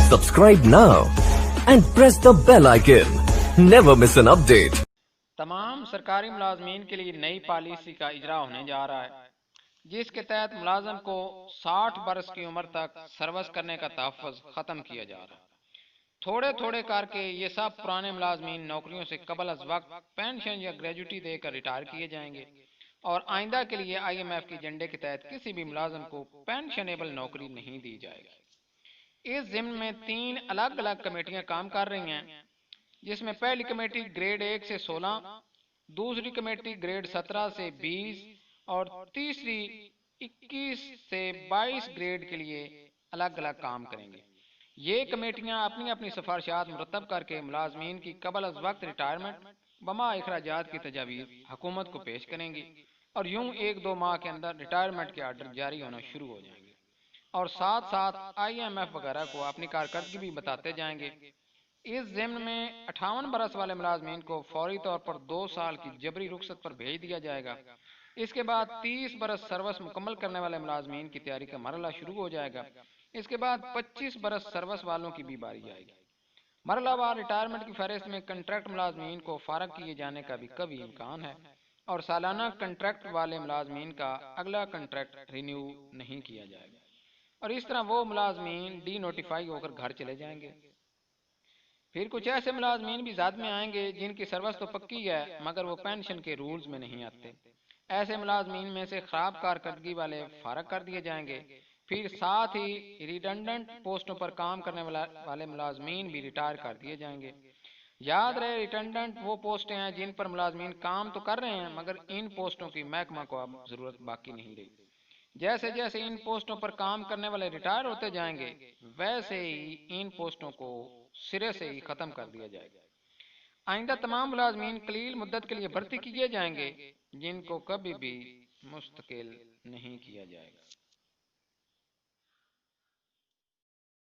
Subscribe now and press the bell icon. Never miss an update. تمام سرکاری ملازمین کے لیے نئی پالیسی کا اجرا ہونے جا رہا ہے، جس کے تحت ملازم کو 60 برس کی عمر تک سروس کرنے کا تحفظ ختم کیا جا رہا ہے۔ تھوڑے تھوڑے کر کے یہ سب پرانے ملازمین نوکریوں سے قبل از وقت پینشن یا گریجوٹی دے کر ریٹائر کیے جائیں گے، اور آئندہ کے لیے IMF کے ایجنڈے کے تحت کسی بھی ملازم کو پینشنیبل نوکری نہیں دی جائے گی۔ اس ضمن میں 3 الگ الگ کمیٹیاں کام کر رہی ہیں، جس میں پہلی کمیٹی گریڈ 1 سے 16، دوسری کمیٹی گریڈ 17 سے 20 اور تیسری 21 سے 22 گریڈ کے لیے الگ الگ کام کریں گے۔ یہ کمیٹیاں اپنی اپنی سفارشات مرتب کر کے ملازمین کی قبل از وقت ریٹائرمنٹ بما اخراجات کی تجاویز حکومت کو پیش کریں گی، اور یوں 1-2 ماہ کے اندر ریٹائرمنٹ کے آرڈر جاری ہونا شروع ہو جائیں گے، اور ساتھ ساتھ IMF وغیرہ کو اپنی کارکردگی بھی بتاتے جائیں گے۔ اس ضمن میں 58 برس والے ملازمین کو فوری طور پر 2 سال کی جبری رخصت پر بھیج دیا جائے گا۔ اس کے بعد 30 برس سروس مکمل کرنے والے ملازمین کی تیاری کا مرحلہ شروع ہو جائے گا۔ اس کے بعد 25 برس سروس والوں کی بھی باری آئے گی۔ مرحلہ وار ریٹائرمنٹ کی فہرست میں کنٹریکٹ ملازمین کو فارغ کیے جانے کا بھی کبھی امکان ہے، اور سالانہ کنٹریکٹ والے ملازمین کا اگلا کنٹریکٹ رینیو نہیں کیا جائے گا، اور اس طرح وہ ملازمین ڈی نوٹیفائی ہو کر گھر چلے جائیں گے۔ پھر کچھ ایسے ملازمین بھی ذات میں آئیں گے جن کی سروس تو پکی ہے مگر وہ پینشن کے رولز میں نہیں آتے۔ ایسے ملازمین میں سے خراب کارکردگی والے فارغ کر دیے جائیں گے۔ پھر ساتھ ہی ریڈنڈنٹ پوسٹوں پر کام کرنے والے ملازمین بھی ریٹائر کر دیے جائیں گے۔ یاد رہے، ریٹنڈنٹ وہ پوسٹیں ہیں جن پر ملازمین کام تو کر رہے ہیں مگر ان پوسٹوں کی محکمہ کو اب ضرورت باقی نہیں رہی۔ جیسے جیسے ان پوسٹوں پر کام کرنے والے ریٹائر ہوتے جائیں گے، ویسے ہی ان پوسٹوں کو سرے سے ہی ختم کر دیا جائے گا۔ آئندہ تمام ملازمین قلیل مدت کے لیے بھرتی کیے جائیں گے، جن کو کبھی بھی مستقل نہیں کیا جائے گا۔